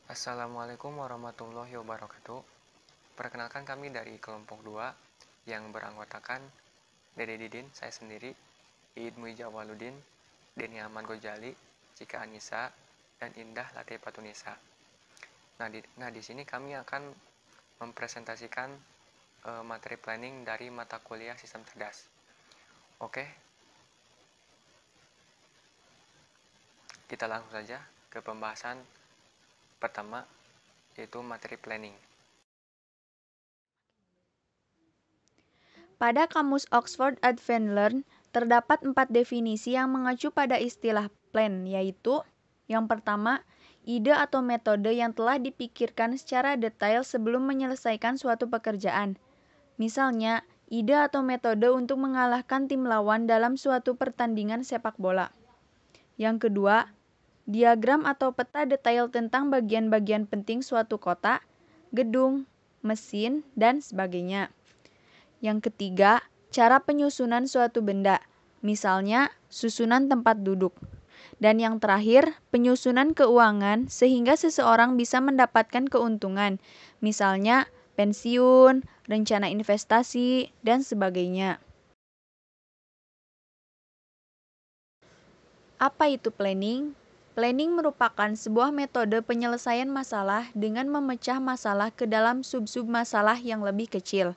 Assalamualaikum warahmatullahi wabarakatuh. Perkenalkan kami dari kelompok 2 yang beranggotakan Dede Didin, saya sendiri, Iid Muijawaludin, Deni Ahmad Gojali, Cika Anissa, dan Indah Latifatunisa. Di sini kami akan mempresentasikan materi planning dari mata kuliah Sistem Cerdas. Oke, kita langsung saja ke pembahasan pertama, yaitu materi planning. Pada kamus Oxford Advanced Learn, terdapat 4 definisi yang mengacu pada istilah plan, yaitu yang pertama, ide atau metode yang telah dipikirkan secara detail sebelum menyelesaikan suatu pekerjaan. Misalnya, ide atau metode untuk mengalahkan tim lawan dalam suatu pertandingan sepak bola. Yang kedua, diagram atau peta detail tentang bagian-bagian penting suatu kota, gedung, mesin, dan sebagainya. Yang ketiga, cara penyusunan suatu benda, misalnya susunan tempat duduk. Dan yang terakhir, penyusunan keuangan sehingga seseorang bisa mendapatkan keuntungan, misalnya pensiun, rencana investasi, dan sebagainya. Apa itu planning? Planning merupakan sebuah metode penyelesaian masalah dengan memecah masalah ke dalam sub-sub masalah yang lebih kecil.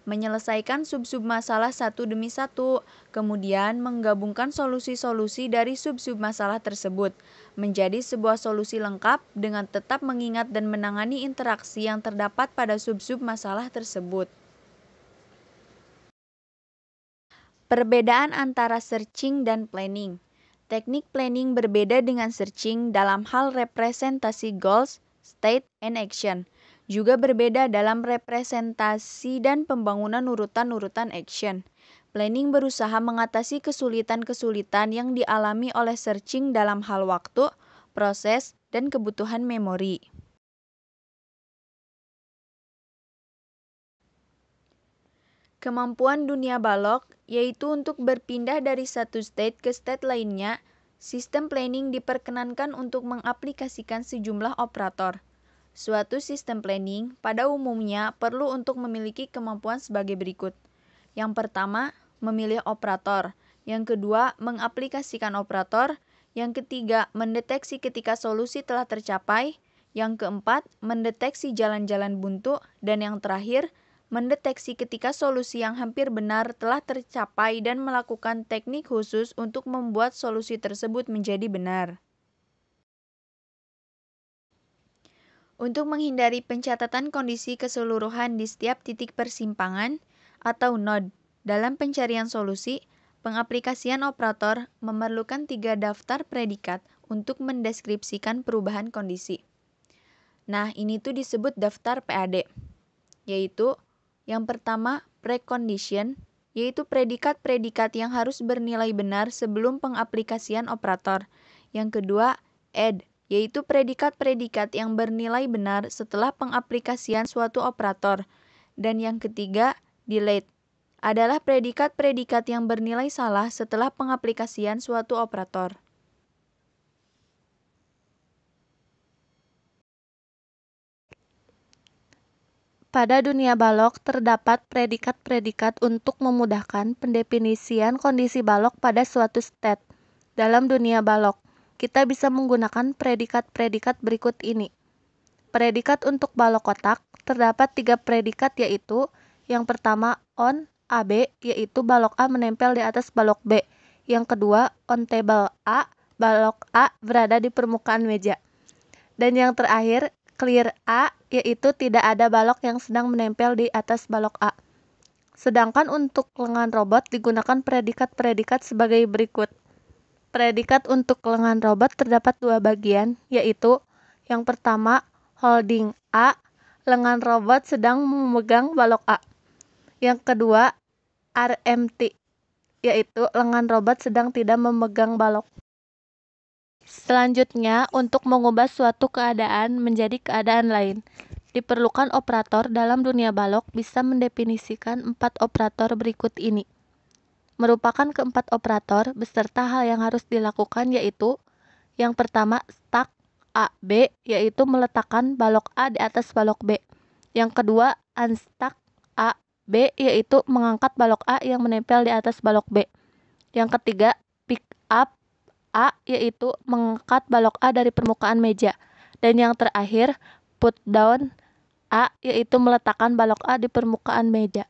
Menyelesaikan sub-sub masalah satu demi satu, kemudian menggabungkan solusi-solusi dari sub-sub masalah tersebut menjadi sebuah solusi lengkap dengan tetap mengingat dan menangani interaksi yang terdapat pada sub-sub masalah tersebut. Perbedaan antara searching dan planning. Teknik planning berbeda dengan searching dalam hal representasi goals, state, and action. Juga berbeda dalam representasi dan pembangunan urutan-urutan action. Planning berusaha mengatasi kesulitan-kesulitan yang dialami oleh searching dalam hal waktu, proses, dan kebutuhan memori. Kemampuan dunia balok, yaitu untuk berpindah dari satu state ke state lainnya, sistem planning diperkenankan untuk mengaplikasikan sejumlah operator. Suatu sistem planning pada umumnya perlu untuk memiliki kemampuan sebagai berikut. Yang pertama, memilih operator. Yang kedua, mengaplikasikan operator. Yang ketiga, mendeteksi ketika solusi telah tercapai. Yang keempat, mendeteksi jalan-jalan buntu. Dan yang terakhir, mendeteksi ketika solusi yang hampir benar telah tercapai dan melakukan teknik khusus untuk membuat solusi tersebut menjadi benar. Untuk menghindari pencatatan kondisi keseluruhan di setiap titik persimpangan atau node dalam pencarian solusi, pengaplikasian operator memerlukan 3 daftar predikat untuk mendeskripsikan perubahan kondisi. Nah, ini tuh disebut daftar PAD, yaitu yang pertama, precondition, yaitu predikat-predikat yang harus bernilai benar sebelum pengaplikasian operator. Yang kedua, add, yaitu predikat-predikat yang bernilai benar setelah pengaplikasian suatu operator. Dan yang ketiga, delete, adalah predikat-predikat yang bernilai salah setelah pengaplikasian suatu operator. Pada dunia balok, terdapat predikat-predikat untuk memudahkan pendefinisian kondisi balok pada suatu state. Dalam dunia balok, kita bisa menggunakan predikat-predikat berikut ini. Predikat untuk balok kotak, terdapat 3 predikat yaitu, yang pertama on AB, yaitu balok A menempel di atas balok B. Yang kedua, on table A, balok A berada di permukaan meja. Dan yang terakhir, clear A, yaitu tidak ada balok yang sedang menempel di atas balok A. Sedangkan untuk lengan robot digunakan predikat-predikat sebagai berikut. Predikat untuk lengan robot terdapat 2 bagian, yaitu yang pertama, holding A, lengan robot sedang memegang balok A. Yang kedua, RMT, yaitu lengan robot sedang tidak memegang balok. Selanjutnya, untuk mengubah suatu keadaan menjadi keadaan lain, diperlukan operator dalam dunia balok bisa mendefinisikan 4 operator berikut ini. Merupakan keempat operator beserta hal yang harus dilakukan yaitu yang pertama, stack, A, B, yaitu meletakkan balok A di atas balok B. Yang kedua, unstack A, B, yaitu mengangkat balok A yang menempel di atas balok B. Yang ketiga, pick up A, yaitu mengangkat balok A dari permukaan meja. Dan yang terakhir, put down A, yaitu meletakkan balok A di permukaan meja.